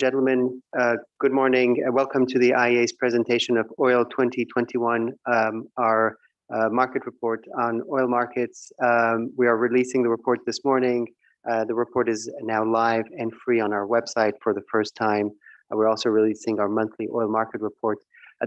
Gentlemen, good morning. Welcome to the IEA's presentation of Oil 2021, our market report on oil markets. We are releasing the report this morning. The report is now live and free on our website for the first time. We're also releasing our monthly oil market report.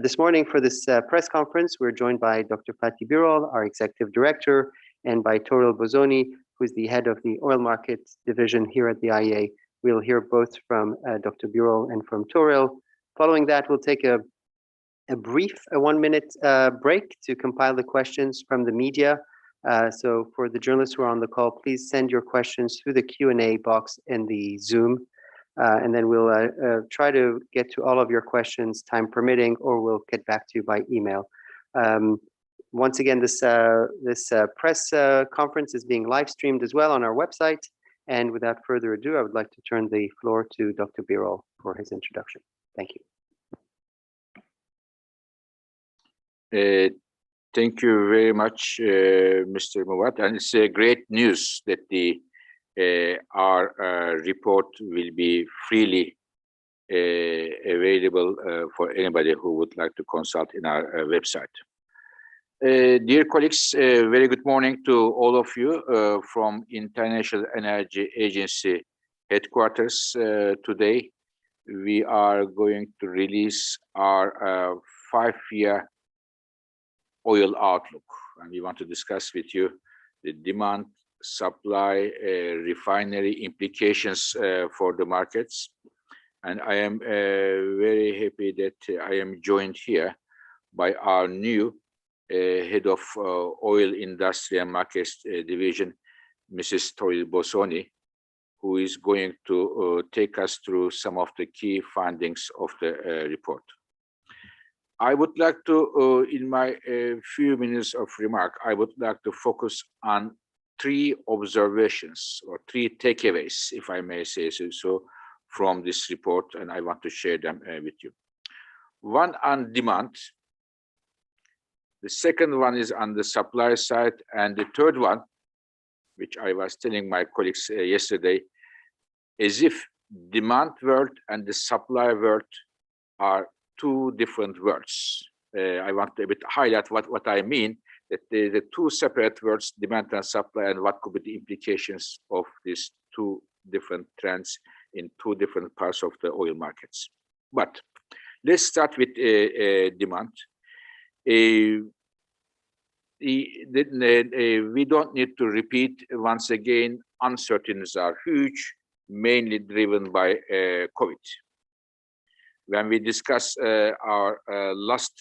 This morning for this press conference, we're joined by Dr. Fatih Birol, our Executive Director, and by Toril Bozoni, who's the head of the oil markets division here at the IEA. We'll hear both from Dr. Birol and from Toril. Following that, we'll take a brief 1-minute break to compile the questions from the media. So for the journalists who are on the call, please send your questions through the Q&A box in the Zoom. And then we'll try to get to all of your questions, time permitting, or we'll get back to you by email. Once again, this press conference is being live streamed as well on our website. And without further ado, I would like to turn the floor to Dr. Birol for his introduction. Thank you. Thank you very much, Mr. Muwat. And it's great news that our report will be freely available for anybody who would like to consult in our website. Dear colleagues, very good morning to all of you from International Energy Agency headquarters. Today, we are going to release our 5-year oil outlook. And we want to discuss with you the demand, supply, refinery implications for the markets. And I am very happy that I am joined here by our new head of oil industry and markets division, Mrs. Toril Bozoni, who is going to take us through some of the key findings of the report. I would like to, in my few minutes of remark, I would like to focus on 3 observations or 3 takeaways, if I may say so, from this report, and I want to share them with you. One on demand. The second one is on the supply side, and the third one, which I was telling my colleagues yesterday, as if demand world and the supply world are 2 different worlds. I want to a bit highlight what I mean, that the 2 separate worlds, demand and supply, and what could be the implications of these 2 different trends in 2 different parts of the oil markets. But let's start with demand. We don't need to repeat once again, uncertainties are huge, mainly driven by COVID. When we discuss our last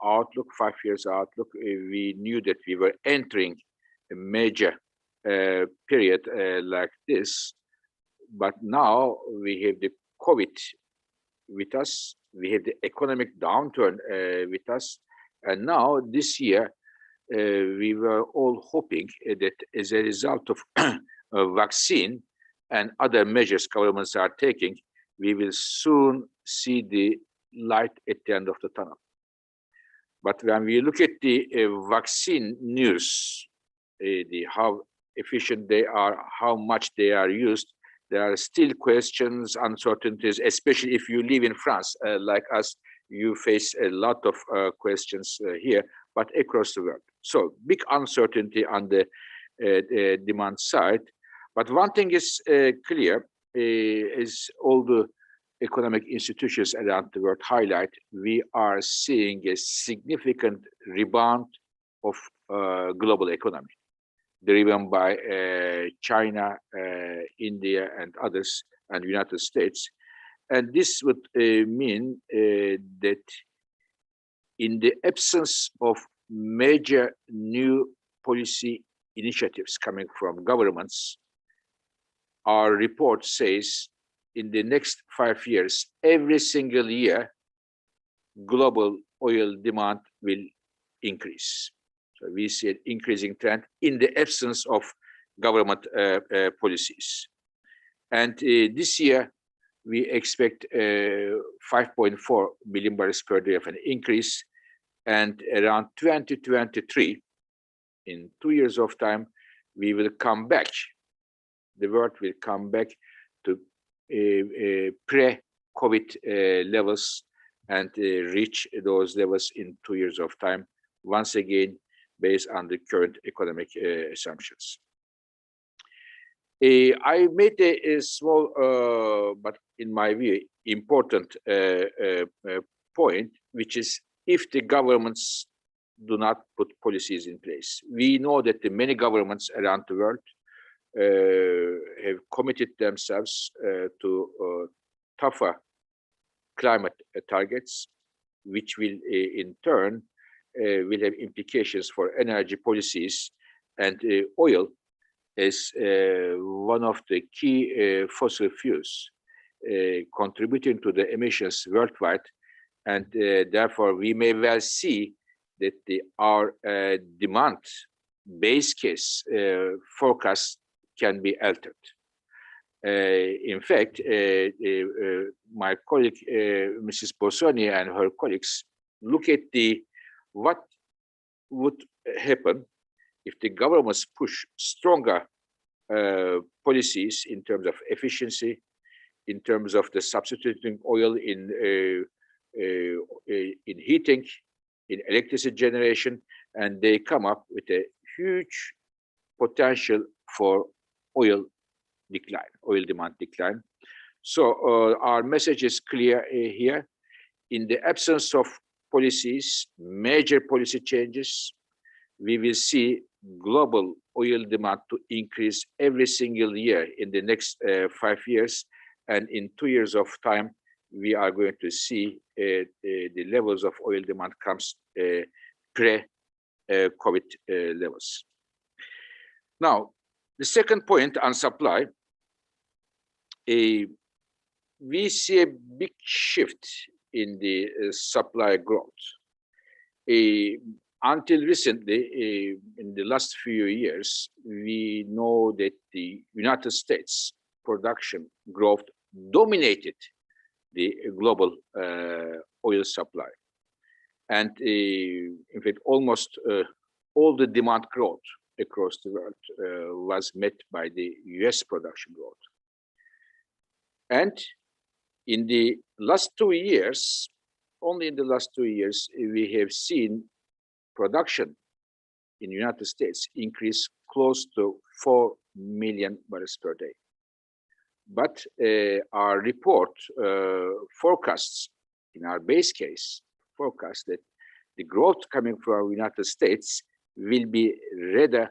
outlook, 5 years outlook, we knew that we were entering a major period like this. But now we have the COVID with us, we have the economic downturn with us, and now this year, we were all hoping that as a result of a vaccine and other measures governments are taking, we will soon see the light at the end of the tunnel. But when we look at the vaccine news, how efficient they are, how much they are used, there are still questions, uncertainties, especially if you live in France, like us, you face a lot of questions here, but across the world. So big uncertainty on the demand side. But one thing is clear, as all the economic institutions around the world highlight, we are seeing a significant rebound of global economy, driven by China, India, and others, and United States. And this would mean that in the absence of major new policy initiatives coming from governments, our report says in the next 5 years, every single year, global oil demand will increase. So we see an increasing trend in the absence of government policies. And this year, we expect 5.4 million barrels per day of an increase. And around 2023, in 2 years of time, we will come back. The world will come back to COVID levels and reach those levels in 2 years of time, once again, based on the current economic assumptions. I made a small, but in my view, important point, which is if the governments do not put policies in place. We know that the many governments around the world have committed themselves to tougher climate targets, which will in turn will have implications for energy policies, and oil is one of the key fossil fuels contributing to the emissions worldwide, and therefore we may well see that our demand base case forecast can be altered. In fact, my colleague Mrs. Bosoni and her colleagues look at what would happen if the governments push stronger policies in terms of efficiency, in terms of the substituting oil in heating, in electricity generation, and they come up with a huge potential for oil decline, oil demand decline. So our message is clear here. In the absence of policies, major policy changes, we will see global oil demand to increase every single year in the next 5 years. And in 2 years of time, we are going to see the levels of oil demand comes pre-COVID levels. Now, the second point on supply, we see a big shift in the supply growth. Until recently, in the last few years, we know that the United States production growth dominated the global oil supply. And in fact, almost all the demand growth across the world was met by the US production growth. And in the last 2 years, only in the last 2 years, we have seen production in the United States increase close to 4 million barrels per day. But our report forecasts, in our base case, forecast that the growth coming from the United States will be rather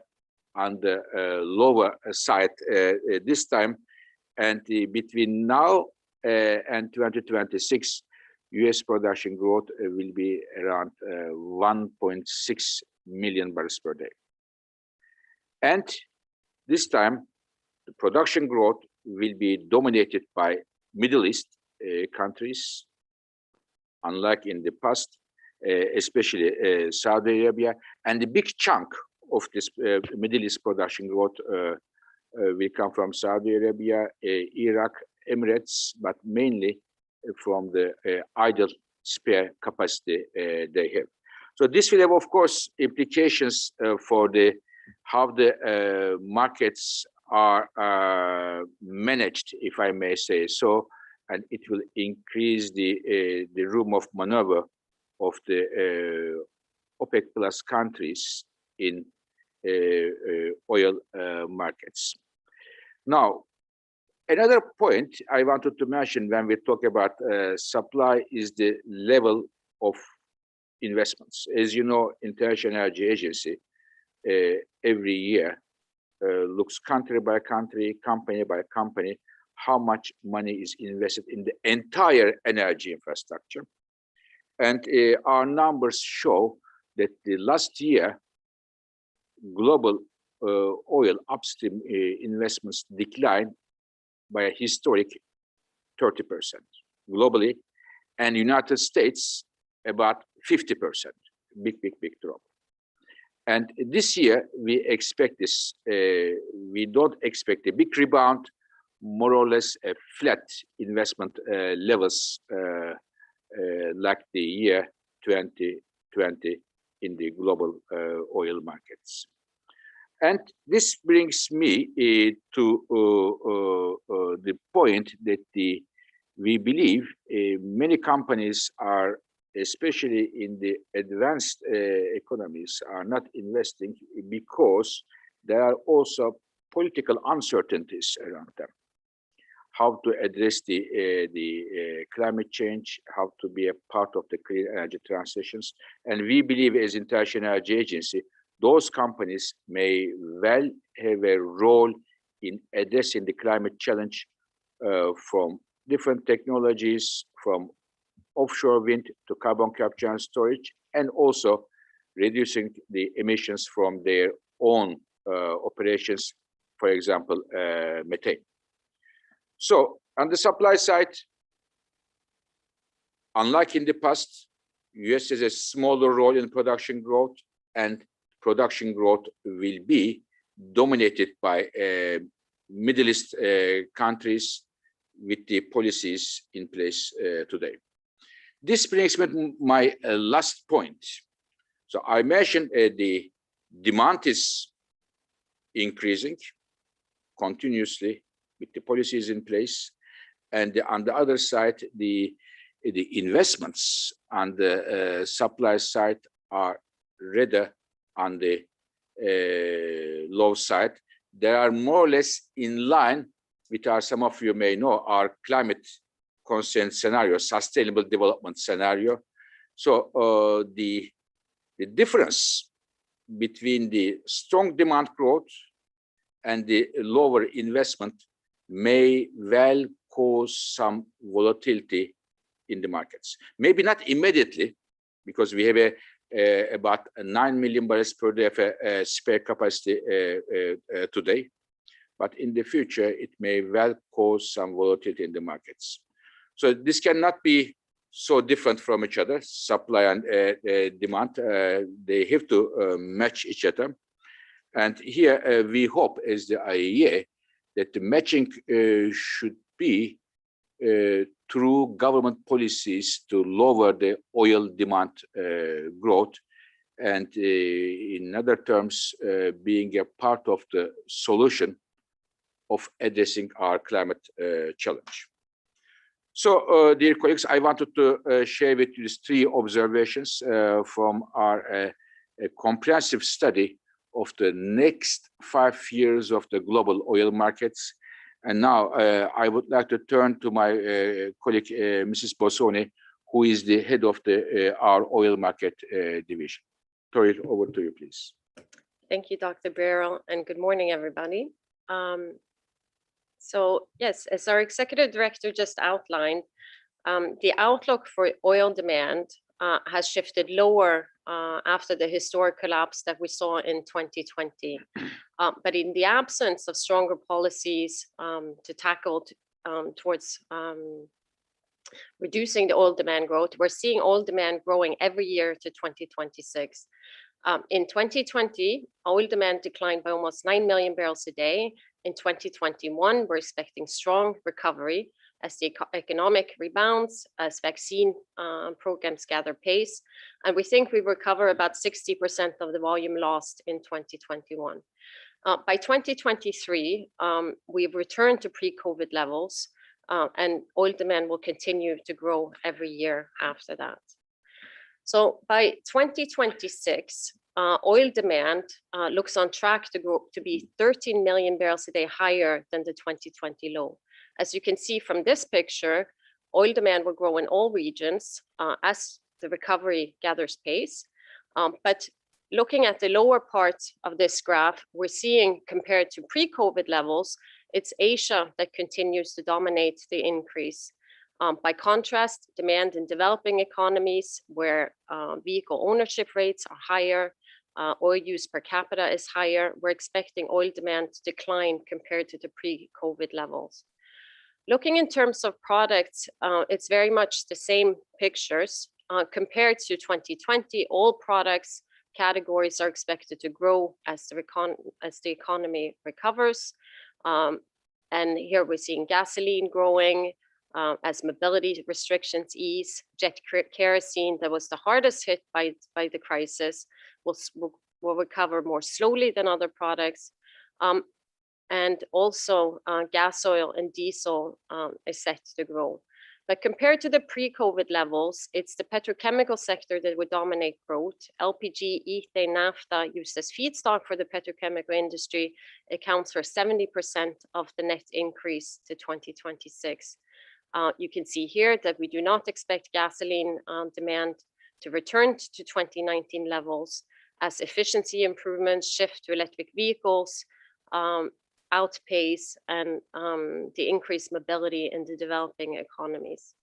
on the lower side this time. And between now and 2026, US production growth will be around 1.6 million barrels per day. And this time, the production growth will be dominated by Middle East countries, unlike in the past, especially Saudi Arabia. And the big chunk of this Middle East production growth will come from Saudi Arabia, Iraq, Emirates, but mainly from the idle spare capacity they have. So this will have, of course, implications for how the markets are managed, if I may say so, and it will increase the room of maneuver of the OPEC plus countries in oil markets. Now, another point I wanted to mention when we talk about supply is the level of investments. As you know, International Energy Agency every year looks country by country, company by company, how much money is invested in the entire energy infrastructure. And our numbers show that the last year, global oil upstream investments declined by a historic 30% globally, and United States about 50%, big drop. And this year we expect this, we don't expect a big rebound, more or less a flat investment levels like the year 2020 in the global oil markets. And this brings me to the point that the we believe many companies are, especially in the advanced economies, are not investing because there are also political uncertainties around them. How to address the climate change, how to be a part of the clean energy transitions. And we believe as International Energy Agency, those companies may well have a role in addressing the climate challenge from different technologies, from offshore wind to carbon capture and storage, and also reducing the emissions from their own operations, for example, methane. So on the supply side, unlike in the past, US has a smaller role in production growth, and production growth will be dominated by Middle East countries with the policies in place today. This brings me to my last point. So I mentioned the demand is increasing continuously with the policies in place, and on the other side, the investments on the supply side are rather on the low side. They are more or less in line with our, some of you may know, our climate conscience scenario, sustainable development scenario. So the difference between the strong demand growth and the lower investment may well cause some volatility in the markets. Maybe not immediately, because we have about 9 million barrels per day of spare capacity today. But in the future, it may well cause some volatility in the markets. So this cannot be so different from each other, supply and demand. They have to match each other. And here we hope as the IEA that the matching should be through government policies to lower the oil demand growth, and in other terms, being a part of the solution of addressing our climate challenge. So, dear colleagues, I wanted to share with you these three observations from our comprehensive study of the next 5 years of the global oil markets. And now I would like to turn to my colleague, Mrs. Bossoni, who is the head of our oil market division. Tori, over to you, please. Thank you, Dr. Barrell, and good morning, everybody. So yes, as our executive director just outlined, the outlook for oil demand has shifted lower after the historic collapse that we saw in 2020. But in the absence of stronger policies to tackle towards reducing the oil demand growth, we're seeing oil demand growing every year to 2026. In 2020, oil demand declined by almost 9 million barrels a day. In 2021, we're expecting strong recovery as the economic rebounds, as vaccine programs gather pace. And we think we recover about 60% of the volume lost in 2021. By 2023, we've returned to pre-COVID levels, and oil demand will continue to grow every year after that. So by 2026, oil demand looks on track to grow to be 13 million barrels a day higher than the 2020 low. As you can see from this picture, oil demand will grow in all regions as the recovery gathers pace. But looking at the lower part of this graph, we're seeing compared to pre-COVID levels, it's Asia that continues to dominate the increase. By contrast, demand in developing economies where vehicle ownership rates are higher, oil use per capita is higher, we're expecting oil demand to decline compared to the pre-COVID levels. Looking in terms of products, it's very much the same pictures. Compared to 2020, all products categories are expected to grow as the economy recovers. And here we're seeing gasoline growing as mobility restrictions ease. Jet kerosene, that was the hardest hit by the crisis, will recover more slowly than other products. And also gas oil and diesel is set to grow. But compared to the pre-COVID levels, it's the petrochemical sector that would dominate growth. LPG, ethane, naphtha used as feedstock for the petrochemical industry accounts for 70% of the net increase to 2026. You can see here that we do not expect gasoline demand to return to 2019 levels as efficiency improvements, shift to electric vehicles, outpace and the increased mobility in the developing economies.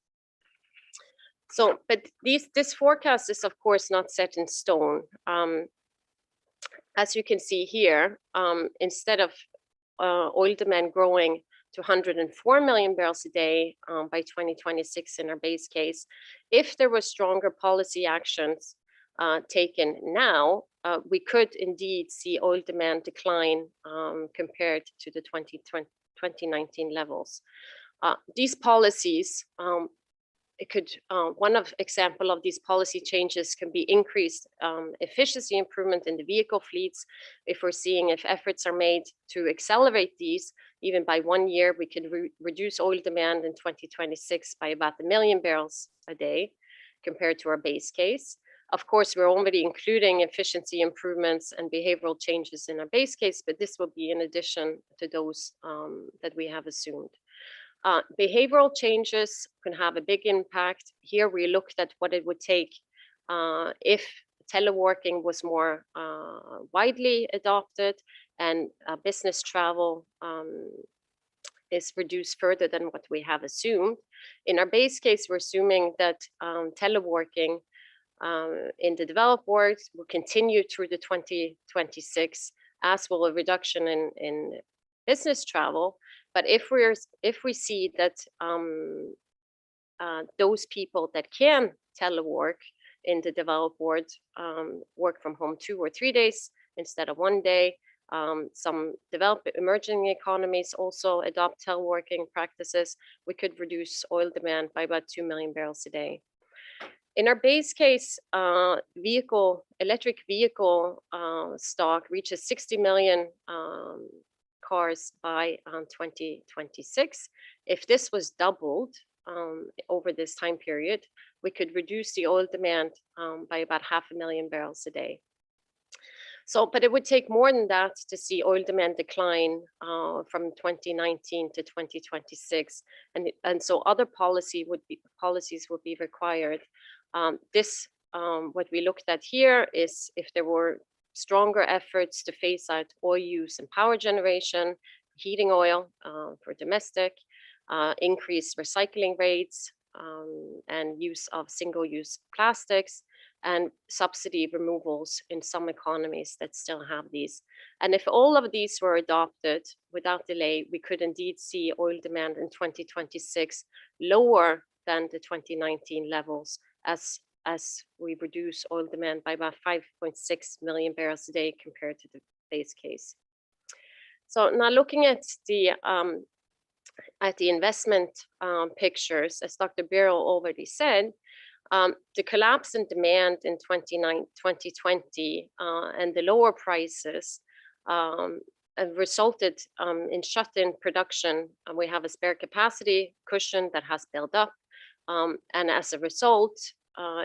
So, but this forecast is of course not set in stone. As you can see here, instead of oil demand growing to 104 million barrels a day by 2026 in our base case, if there were stronger policy actions taken now, we could indeed see oil demand decline compared to the 2019 levels. These policies, one example of these policy changes can be increased efficiency improvement in the vehicle fleets. If we're seeing if efforts are made to accelerate these, even by 1 year, we could reduce oil demand in 2026 by about 1 million barrels a day compared to our base case. Of course, we're already including efficiency improvements and behavioral changes in our base case, but this will be in addition to those that we have assumed. Behavioral changes can have a big impact. Here we looked at what it would take if teleworking was more widely adopted and business travel is reduced further than what we have assumed. In our base case, we're assuming that teleworking in the developed world will continue through the 2026, as will a reduction in business travel. But if we see that those people that can telework in the developed world work from home 2 or 3 days instead of 1 day, some developed emerging economies also adopt teleworking practices, we could reduce oil demand by about 2 million barrels a day. In our base case, electric vehicle stock reaches 60 million cars by 2026. If this was doubled over this time period, we could reduce the oil demand by about 500,000 barrels a day. So, but it would take more than that to see oil demand decline from 2019 to 2026, and so other policies would be required. What we looked at here is if there were stronger efforts to phase out oil use in power generation, heating oil for domestic, increased recycling rates, and use of single-use plastics, and subsidy removals in some economies that still have these. And if all of these were adopted without delay, we could indeed see oil demand in 2026 lower than the 2019 levels as we reduce oil demand by about 5.6 million barrels a day compared to the base case. So now looking at the investment pictures, as Dr. Birol already said, the collapse in demand in 2020 and the lower prices resulted in shut-in production. We have a spare capacity cushion that has built up, and as a result,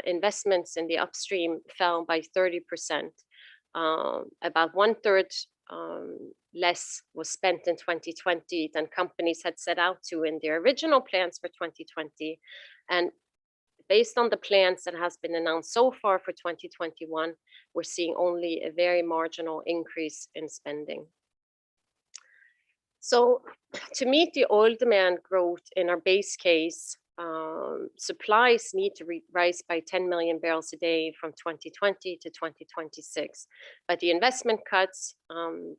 investments in the upstream fell by 30%. About 1/3 less was spent in 2020 than companies had set out to in their original plans for 2020. And based on the plans that has been announced so far for 2021, we're seeing only a very marginal increase in spending. So to meet the oil demand growth in our base case, supplies need to rise by 10 million barrels a day from 2020 to 2026. But the investment cuts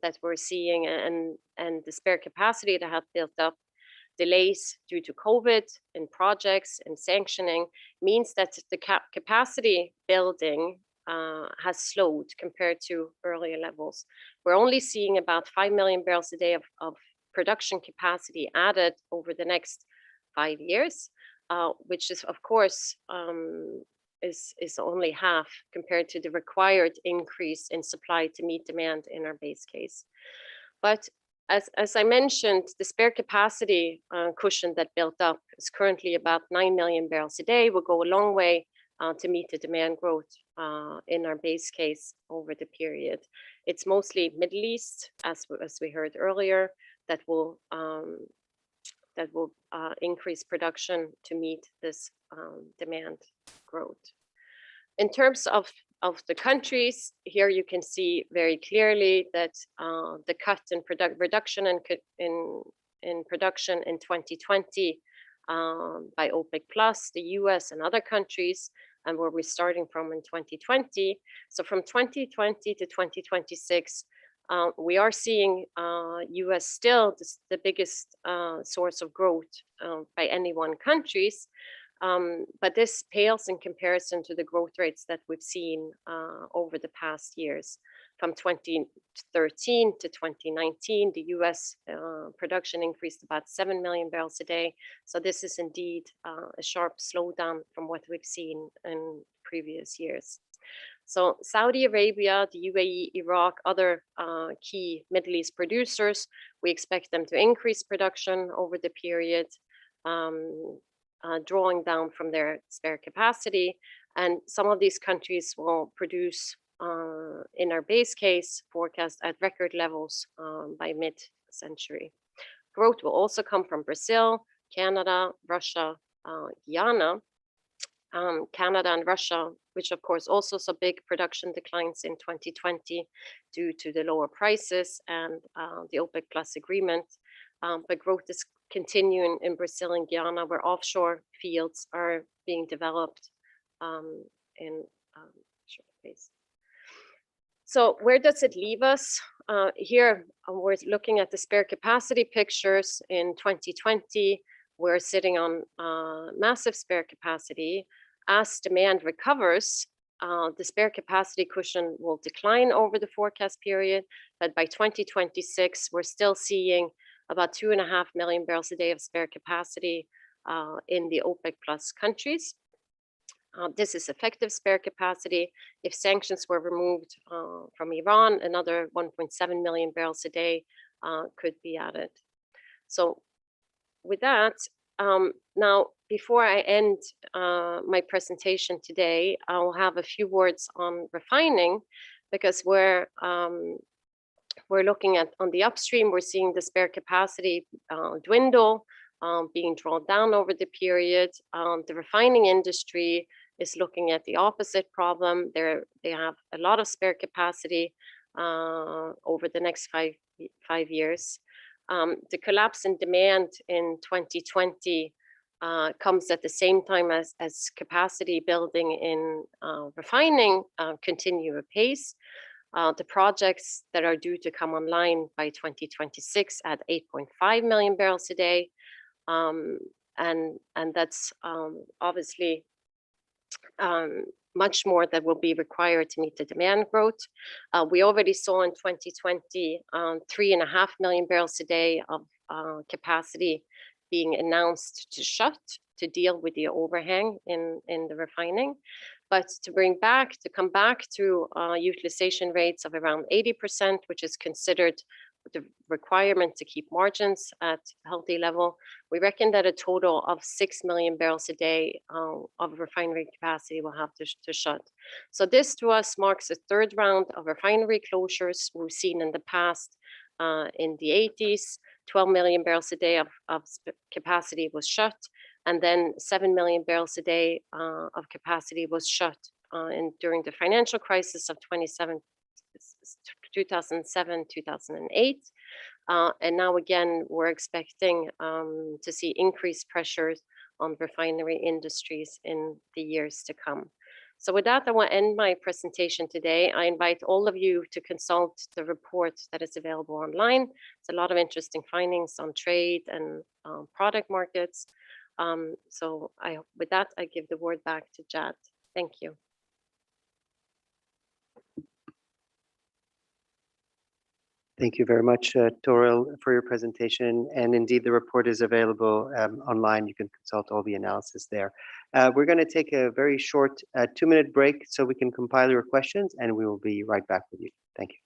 that we're seeing and the spare capacity that have built up, delays due to COVID in projects and sanctioning, means that the capacity building has slowed compared to earlier levels. We're only seeing about 5 million barrels a day of production capacity added over the next 5 years, which is, of course, is only half compared to the required increase in supply to meet demand in our base case. But as I mentioned, the spare capacity cushion that built up is currently about 9 million barrels a day. Will go a long way to meet the demand growth in our base case over the period. It's mostly Middle East, as we heard earlier, that will increase production to meet this demand growth. In terms of the countries, here you can see very clearly that the cut in reduction in production in 2020 by OPEC Plus, the US and other countries, and where we're starting from in 2020. So from 2020 to 2026, we are seeing US still the biggest source of growth by any one countries. But this pales in comparison to the growth rates that we've seen over the past years. From 2013 to 2019, the US production increased about 7 million barrels a day. So this is indeed a sharp slowdown from what we've seen in previous years. So Saudi Arabia, the UAE, Iraq, other key Middle East producers, we expect them to increase production over the period, drawing down from their spare capacity. And some of these countries will produce in our base case forecast at record levels by mid-century. Growth will also come from Brazil, Canada, Russia, Guyana. Canada and Russia, which of course also saw big production declines in 2020 due to the lower prices and the OPEC Plus agreement. But growth is continuing in Brazil and Guyana, where offshore fields are being developed in short phase. So where does it leave us? Here, we're looking at the spare capacity pictures in 2020. We're sitting on massive spare capacity. As demand recovers, the spare capacity cushion will decline over the forecast period, but by 2026, we're still seeing about 2.5 million barrels a day of spare capacity in the OPEC Plus countries. This is effective spare capacity. If sanctions were removed from Iran, another 1.7 million barrels a day could be added. So with that, now, before I end my presentation today, I'll have a few words on refining, because we're looking at on the upstream, we're seeing the spare capacity dwindle, being drawn down over the period. The refining industry is looking at the opposite problem. They have a lot of spare capacity over the next five years. The collapse in demand in 2020 comes at the same time as capacity building in refining continue apace. The projects that are due to come online by 2026 at 8.5 million barrels a day. And that's obviously much more that will be required to meet the demand growth. We already saw in 2020 3.5 million barrels a day of capacity being announced to shut to deal with the overhang in the refining. But to come back to utilization rates of around 80%, which is considered the requirement to keep margins at a healthy level, we reckon that a total of 6 million barrels a day of refinery capacity will have to shut. So this to us marks a third round of refinery closures we've seen in the past. In the 80s, 12 million barrels a day of capacity was shut, and then 7 million barrels a day of capacity was shut during the financial crisis of 2007, 2008. And now again, we're expecting to see increased pressures on refinery industries in the years to come. So with that, I want to end my presentation today. I invite all of you to consult the report that is available online. It's a lot of interesting findings on trade and product markets. So with that, I give the word back to Jad. Thank you. Thank you very much, Toril, for your presentation. And indeed, the report is available online. You can consult all the analysis there. We're going to take a very short 2-minute break so we can compile your questions, and we will be right back with you. Thank you.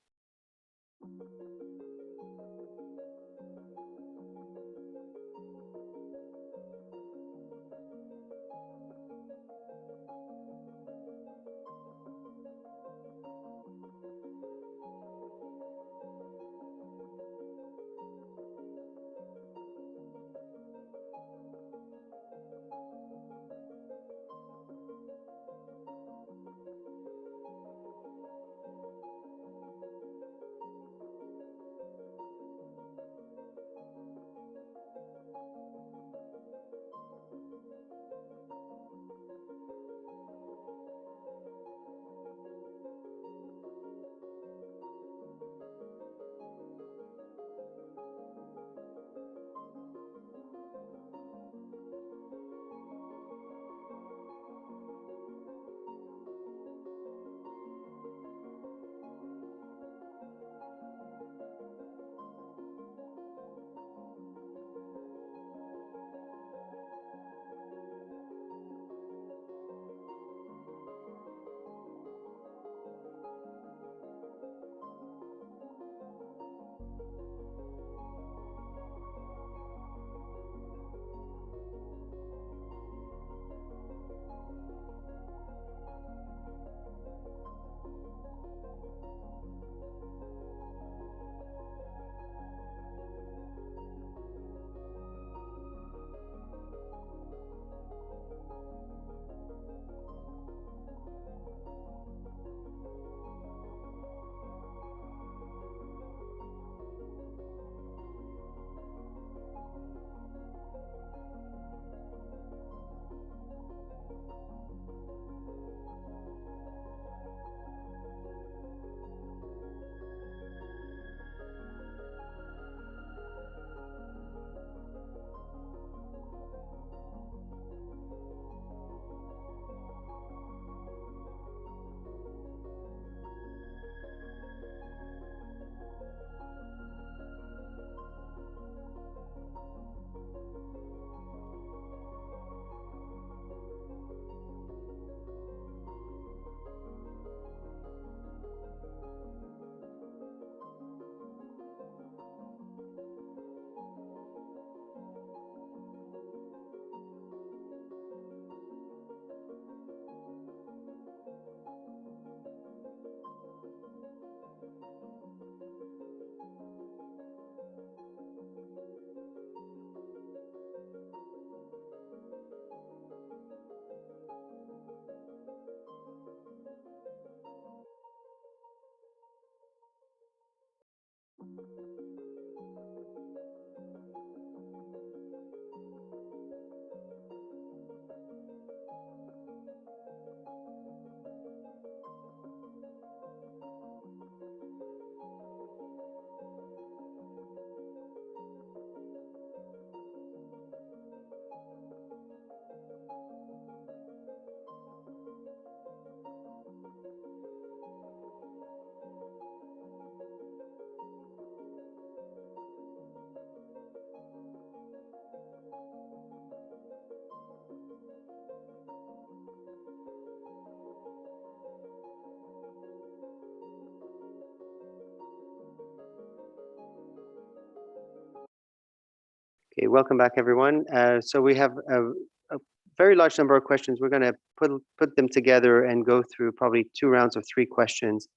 Okay, welcome back, everyone. So we have a very large number of questions. We're going to put them together and go through probably 2 rounds of 3 questions.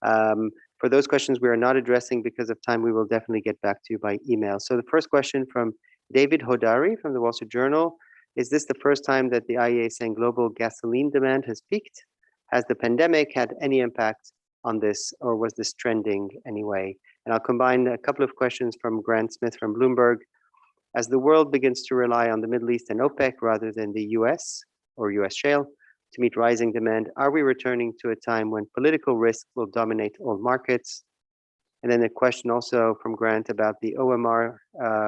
For those questions we are not addressing because of time, we will definitely get back to you by email. So the first question from David Hodari from the Wall Street Journal: is this the first time that the IEA is saying global gasoline demand has peaked? Has the pandemic had any impact on this, or was this trending anyway? And I'll combine a couple of questions from Grant Smith from Bloomberg. As the world begins to rely on the Middle East and OPEC rather than the US or US shale to meet rising demand, are we returning to a time when political risk will dominate all markets? And then a question also from Grant about the OMR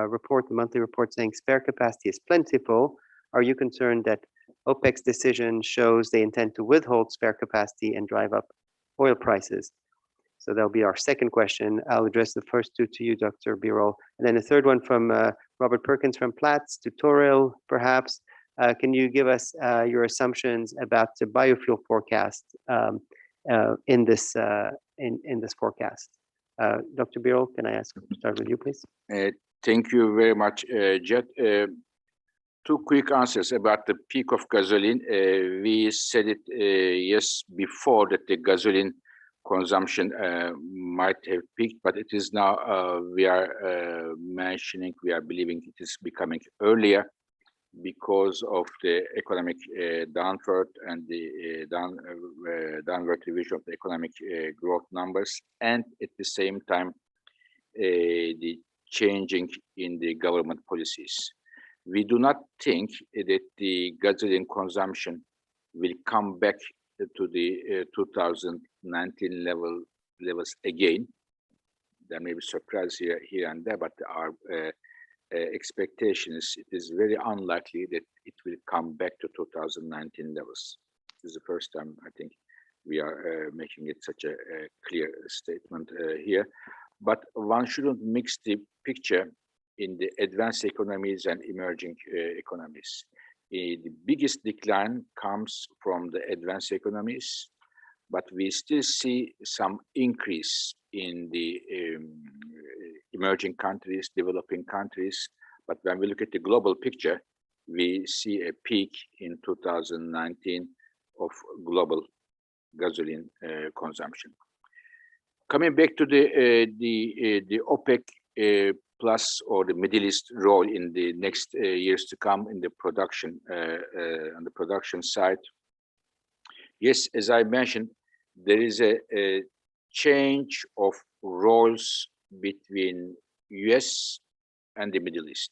report, the monthly report saying spare capacity is plentiful. Are you concerned that OPEC's decision shows they intend to withhold spare capacity and drive up oil prices? So that'll be our second question. I'll address the first 2 to you, Dr. Birol. And then a third one from Robert Perkins from Platts, tutorial perhaps. Can you give us your assumptions about the biofuel forecast in this forecast? Dr. Birol, can I start with you, please? Thank you very much, Jed. 2 quick answers about the peak of gasoline. We said it yes before that the gasoline consumption might have peaked, but it is now we are believing it is becoming earlier because of the economic downward and the downward revision of the economic growth numbers, and at the same time the changing in the government policies. We do not think that the gasoline consumption will come back to the 2019 levels again. There may be surprises here and there, but our expectation is it is very unlikely that it will come back to 2019 levels. This is the first time I think we are making it such a clear statement here. But one shouldn't mix the picture in the advanced economies and emerging economies. The biggest decline comes from the advanced economies, but we still see some increase in the emerging countries, developing countries. But when we look at the global picture, we see a peak in 2019 of global gasoline consumption. Coming back to the OPEC plus or the Middle East role in the next years to come in the production on the production side. Yes, as I mentioned, there is a change of roles between US and the Middle East.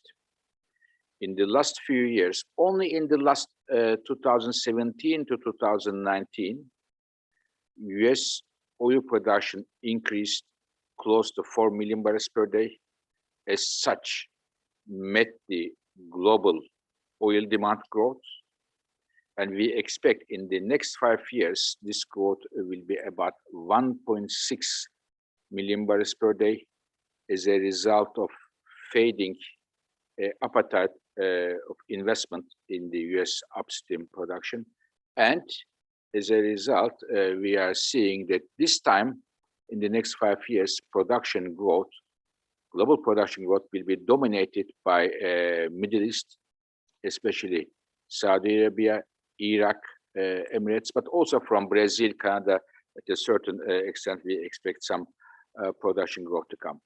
In the last few years, only in the last 2017 to 2019, US oil production increased close to 4 million barrels per day. As such, met the global oil demand growth. And we expect in the next 5 years, this growth will be about 1.6 million barrels per day as a result of fading appetite of investment in the US upstream production. And as a result, we are seeing that this time, in the next 5 years, production growth, global production growth will be dominated by Middle East, especially Saudi Arabia, Iraq, Emirates, but also from Brazil, Canada. At a certain extent, we expect some production growth to come.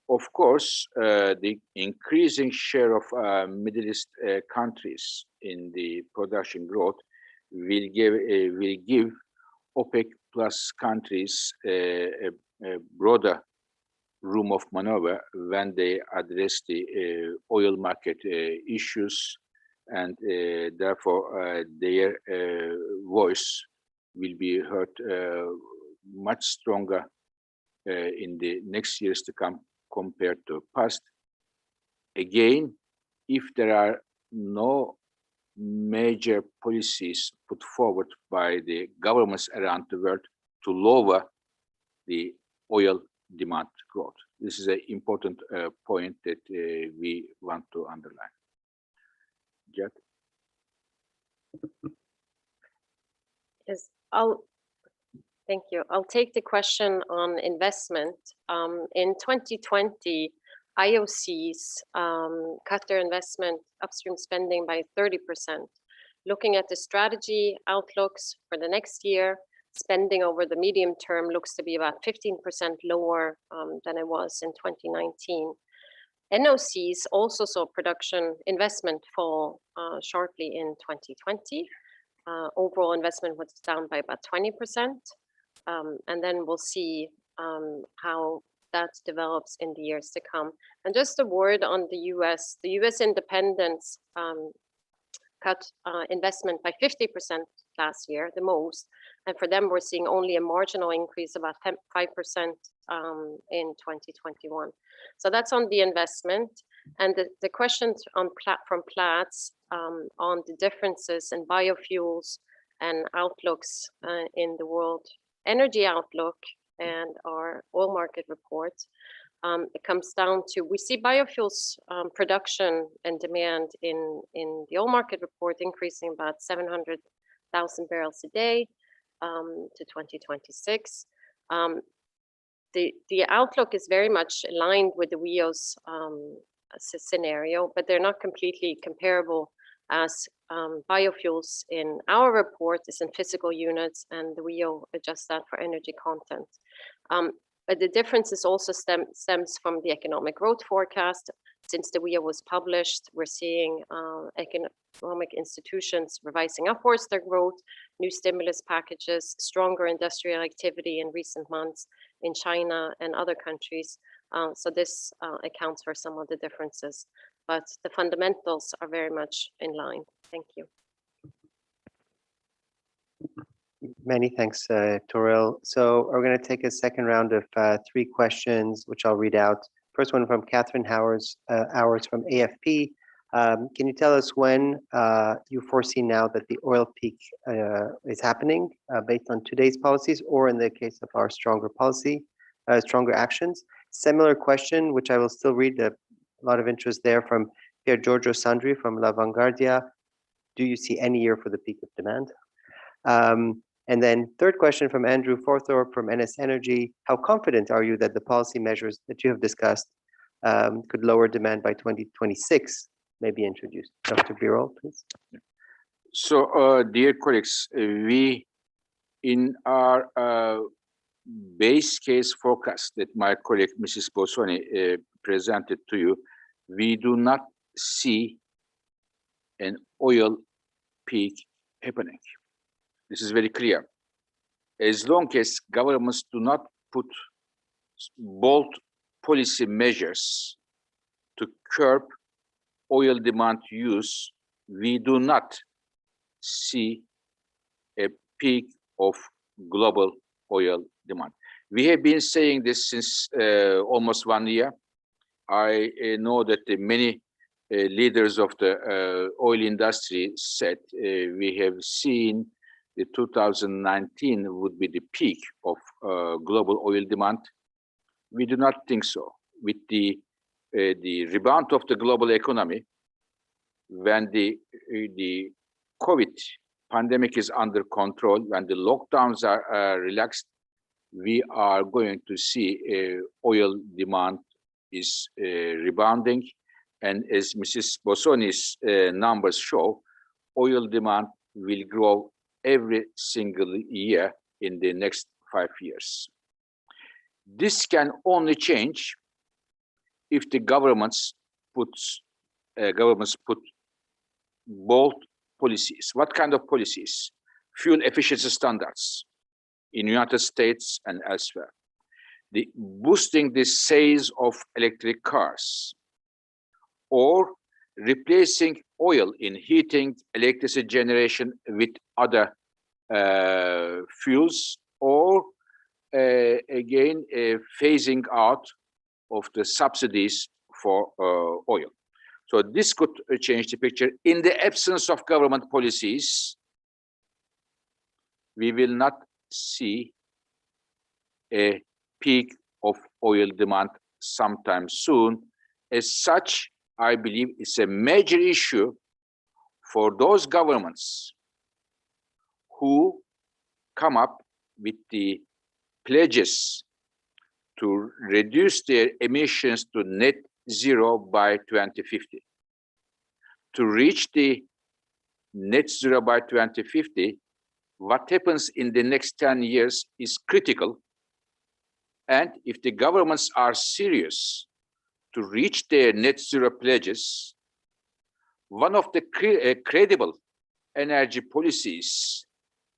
Of course, the increasing share of Middle East countries in the production growth will give OPEC plus countries a broader room of maneuver when they address the oil market issues, and therefore their voice will be heard much stronger in the next years to come compared to past. Again, if there are no major policies put forward by the governments around the world to lower the oil demand growth. This is an important point that we want to underline. Jad? Yes, thank you. I'll take the question on investment. In 2020, IOCs cut their investment upstream spending by 30%. Looking at the strategy outlooks for the next year, spending over the medium term looks to be about 15% lower than it was in 2019. NOCs also saw production investment fall sharply in 2020. Overall investment was down by about 20%. And then we'll see how that develops in the years to come. And just a word on the US independents cut investment by 50% last year, the most. And for them, we're seeing only a marginal increase, about 5% in 2021. So that's on the investment. And the questions on from Platts on the differences in biofuels and outlooks in the world energy outlook and our oil market report, it comes down to, we see biofuels production and demand in the oil market report increasing about 700,000 barrels a day to 2026. The outlook is very much aligned with the WEO's scenario, but they're not completely comparable, as biofuels in our report is in physical units and the WEO adjusts that for energy content. But the differences also stems from the economic growth forecast. Since the WEO was published, we're seeing economic institutions revising upwards their growth, new stimulus packages, stronger industrial activity in recent months in China and other countries. So this accounts for some of the differences, but the fundamentals are very much in line. Thank you. Many thanks, Toril. So we're going to take a second round of 3 questions, which I'll read out. First one from Catherine Hours from AFP. Can you tell us when you foresee now that the oil peak is happening based on today's policies, or in the case of our stronger actions? Similar question, which I will still read, a lot of interest there, from Pier Giorgio Sandri from La Vanguardia. Do you see any year for the peak of demand? And then third question from Andrew Forthorpe from NS Energy. How confident are you that the policy measures that you have discussed could lower demand by 2026 may be introduced? Dr. Birol, please. So, dear colleagues, we, in our base case forecast that my colleague Mrs. Bossoni presented to you, we do not see an oil peak happening. This is very clear. As long as governments do not put bold policy measures to curb oil demand use, we do not see a peak of global oil demand. We have been saying this since almost 1 year. I know that many leaders of the oil industry said we have seen the 2019 would be the peak of global oil demand. We do not think so. With the rebound of the global economy, when the COVID pandemic is under control, when the lockdowns are relaxed, we are going to see oil demand is rebounding. And as Mrs. Bossoni's numbers show, oil demand will grow every single year in the next 5 years. This can only change if the governments put bold policies. What kind of policies? Fuel efficiency standards in United States and elsewhere. Boosting the sales of electric cars, or replacing oil in heating, electricity generation with other fuels, or again phasing out of the subsidies for oil. So this could change the picture. In the absence of government policies, we will not see a peak of oil demand sometime soon. As such, I believe it's a major issue for those governments who come up with the pledges to reduce their emissions to net zero by 2050. To reach the net zero by 2050, what happens in the next 10 years is critical. And if the governments are serious to reach their net zero pledges, one of the credible energy policies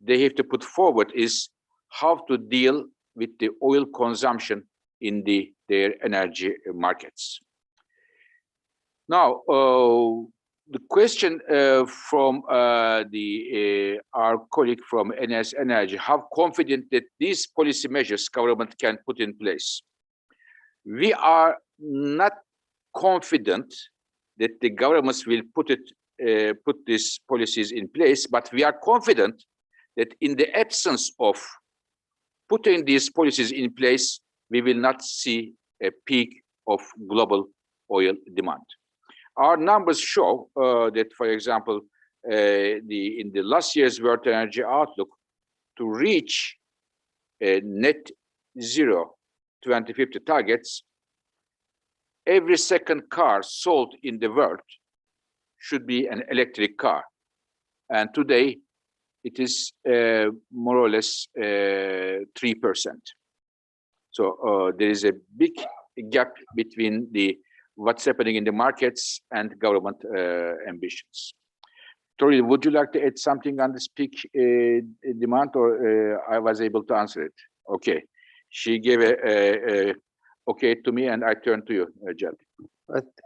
they have to put forward is how to deal with the oil consumption in their energy markets. Now, the question from our colleague from NS Energy, how confident that these policy measures government can put in place? We are not confident that the governments will put these policies in place, but we are confident that in the absence of putting these policies in place, we will not see a peak of global oil demand. Our numbers show that, for example, in the last year's World Energy Outlook, to reach net zero 2050 targets, every second car sold in the world should be an electric car. And today, it is more or less 3%. So there is a big gap between what's happening in the markets and government ambitions. Tori, would you like to add something on this peak demand, or I was able to answer it? Okay, she gave a okay to me, and I turn to you, Jel.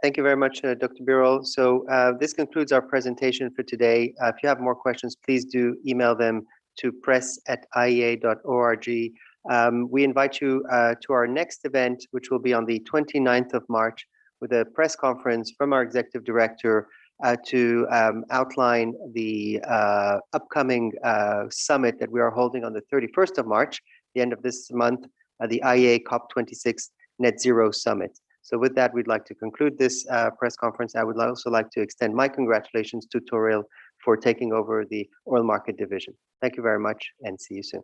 Thank you very much, Dr. Birol. So this concludes our presentation for today. If you have more questions, please do email them to press@iea.org. We invite you to our next event, which will be on the 29th of March, with a press conference from our executive director to outline the upcoming summit that we are holding on the 31st of March, the end of this month, the IEA COP26 Net Zero Summit. So with that, we'd like to conclude this press conference. I would also like to extend my congratulations to Toril for taking over the oil market division. Thank you very much, and see you soon.